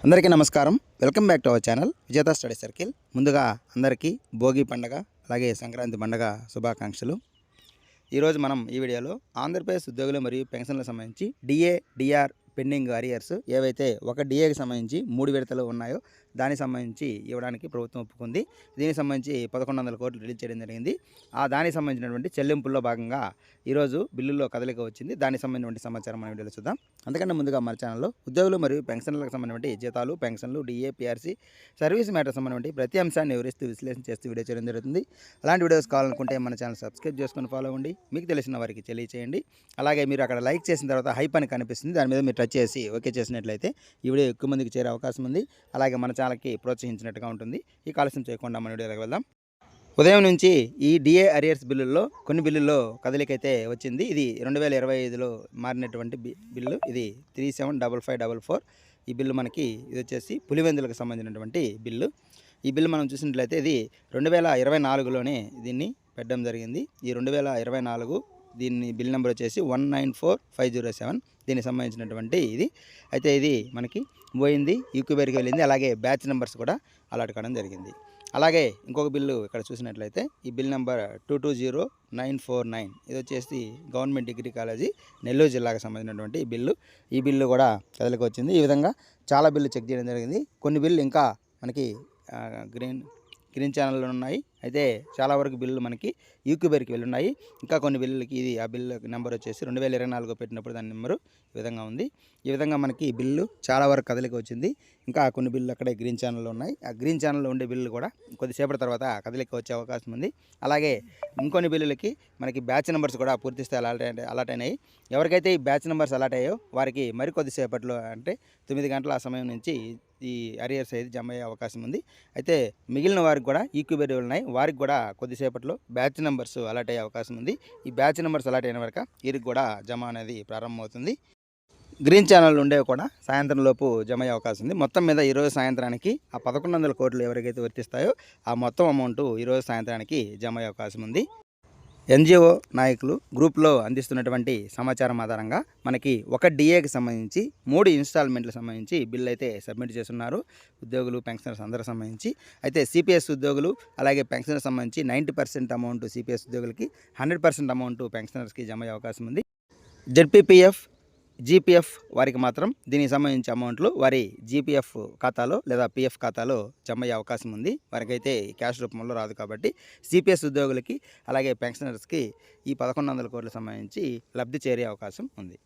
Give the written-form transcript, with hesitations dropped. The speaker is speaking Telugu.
అందరికీ నమస్కారం. Welcome back to our channel విజేత స్టడీ సర్కిల్. ముందుగా అందరికీ భోగి పండగ అలాగే సంక్రాంతి పండగ శుభాకాంక్షలు. ఈరోజు మనం ఈ వీడియోలో ఆంధ్రప్రదేశ్ ఉద్యోగులు మరియు పెన్షన్లకు సంబంధించి డిఏ, డిఆర్ పెండింగ్ అరియర్స్ ఏవైతే ఒక డిఏకి సంబంధించి 3 విడతలు ఉన్నాయో దానికి సంబంధించి ఇవ్వడానికి ప్రభుత్వం ఒప్పుకుంది. దీనికి సంబంధించి 1100 కోట్లు రిలీజ్ చేయడం జరిగింది. దానికి సంబంధించినటువంటి చెల్లింపుల్లో భాగంగా ఈరోజు బిల్లుల్లో కదలిక వచ్చింది. దానికి సంబంధించిన సమాచారం మన వీడియోలో చూద్దాం. అందుకన్నా ముందుగా మన ఛానల్లో ఉద్యోగులు మరియు పెన్షన్లకు సంబంధించిన జీతాలు, పెన్షన్లు, డిఏ, పిఆర్సీ, సర్వీస్ మ్యాటర్ సంబంధించి ప్రతి అంశాన్ని వివరిస్తూ విశ్లేషణ చేస్తూ వీడియో చేయడం జరుగుతుంది. అలాంటి వీడియోస్ కావాలనుకుంటే మన ఛానల్ సబ్స్క్రైబ్ చేసుకొని ఫాలో అవ్వండి. మీకు తెలిసిన వారికి తెలియచేయండి. అలాగే మీరు అక్కడ లైక్ చేసిన తర్వాత హైప్ అని కనిపిస్తుంది, దాని మీద మీరు టచ్ చేసి ఓకే చేసినట్లయితే ఈ వీడియో ఎక్కువ మందికి చేరే అవకాశం ఉంది. అలాగే మన ఛానల్కి ప్రోత్సహించినట్టుగా ఉంటుంది. ఈ ఆలస్యం చేయకుండా మన వీడియోకి వెళ్దాం. ఉదయం నుంచి ఈ డిఏ అరియర్స్ బిల్లుల్లో కొన్ని బిల్లుల్లో కదలికైతే వచ్చింది. ఇది 2025లో మారినటువంటి బిల్లు. ఇది 375544. ఈ బిల్లు మనకి ఇది వచ్చేసి పులివెందులకు సంబంధించినటువంటి బిల్లు. ఈ బిల్లు మనం చూసినట్లయితే ఇది 2024లోనే దీన్ని పెట్టడం జరిగింది. ఈ 2024 దీన్ని బిల్ నెంబర్ వచ్చేసి 194507. దీనికి సంబంధించినటువంటి ఇది అయితే ఇది మనకి పోయింది, యూక్యూబేర్కి వెళ్ళింది. అలాగే బ్యాచ్ నెంబర్స్ కూడా అలాట్ కావడం జరిగింది. అలాగే ఇంకొక బిల్లు ఇక్కడ చూసినట్లయితే ఈ బిల్ నెంబర్ 220949. ఇది వచ్చేసి గవర్నమెంట్ డిగ్రీ కాలేజీ నెల్లూరు జిల్లాకు సంబంధించినటువంటి బిల్లు. ఈ బిల్లు కూడా కదలికి వచ్చింది. ఈ విధంగా చాలా బిల్లు చెక్ చేయడం జరిగింది. కొన్ని బిల్లు ఇంకా మనకి గ్రీన్ ఛానల్లో ఉన్నాయి. అయితే చాలా వరకు బిల్లు మనకి యూక్యూబేర్కి వెళ్ళి ఉన్నాయి. ఇంకా కొన్ని బిల్లులకి ఇది ఆ బిల్లు నెంబర్ వచ్చేసి 2024 పెట్టినప్పుడు దాని నెంబరు ఈ విధంగా ఉంది. ఈ విధంగా మనకి బిల్లు చాలా వరకు కదలిక వచ్చింది. ఇంకా కొన్ని బిల్లు అక్కడే గ్రీన్ ఛానల్లో ఉన్నాయి. ఆ గ్రీన్ ఛానల్లో ఉండే బిల్లు కూడా కొద్దిసేపటి తర్వాత కదలిక వచ్చే అవకాశం ఉంది. అలాగే ఇంకొన్ని బిల్లులకి మనకి బ్యాచ్ నెంబర్స్ కూడా పూర్తిస్థాయి అలాట్ అయినాయి. ఎవరికైతే ఈ బ్యాచ్ నెంబర్స్ అలాట్ అయ్యాయో వారికి మరి కొద్దిసేపట్లో అంటే 9 గంటల ఆ సమయం నుంచి ఈ అరియర్స్ అయితే జమ అయ్యే అవకాశం ఉంది. అయితే మిగిలిన వారికి కూడా ఈక్యూబేర్ ఉన్నాయి. వారికి కూడా కొద్దిసేపట్లో బ్యాచ్ నెంబర్స్ అలాట్ అయ్యే అవకాశం ఉంది. ఈ బ్యాచ్ నెంబర్స్ అలాట్ అయిన వరకు వీరికి కూడా జమ అనేది ప్రారంభమవుతుంది. గ్రీన్ ఛానల్ ఉండేవి కూడా సాయంత్రం లోపు జమ అయ్యే అవకాశం ఉంది. మొత్తం మీద ఈరోజు సాయంత్రానికి ఆ 1100 కోట్లు ఎవరికైతే వర్తిస్తాయో ఆ మొత్తం అమౌంట్ ఈరోజు సాయంత్రానికి జమ అయ్యే అవకాశం ఉంది. ఎన్జిఓ నాయకులు గ్రూప్లో అందిస్తున్నటువంటి సమాచారం ఆధారంగా మనకి ఒక డిఏకి సంబంధించి 3 ఇన్స్టాల్మెంట్లకు సంబంధించి బిల్ అయితే సబ్మిట్ చేస్తున్నారు ఉద్యోగులు, పెన్షనర్స్ అందరికి సంబంధించి. అయితే సిపిఎస్ ఉద్యోగులు అలాగే పెన్షనర్ సంబంధించి 90% అమౌంట్ సిపిఎస్ ఉద్యోగులకి, 100% అమౌంట్ పెన్షనర్స్కి జమ అయ్యే అవకాశం ఉంది. జెడ్పీపీఎఫ్, జీపీఎఫ్ వారికి మాత్రం దీనికి సంబంధించి అమౌంట్లు వారి జీపీఎఫ్ ఖాతాలో లేదా పిఎఫ్ ఖాతాలో జమ అయ్యే అవకాశం ఉంది. వారికైతే క్యాష్ రూపంలో రాదు కాబట్టి సిపిఎస్ ఉద్యోగులకి అలాగే పెన్షనర్స్కి ఈ 1100 కోట్లకు సంబంధించి లబ్ధి చేరే అవకాశం ఉంది.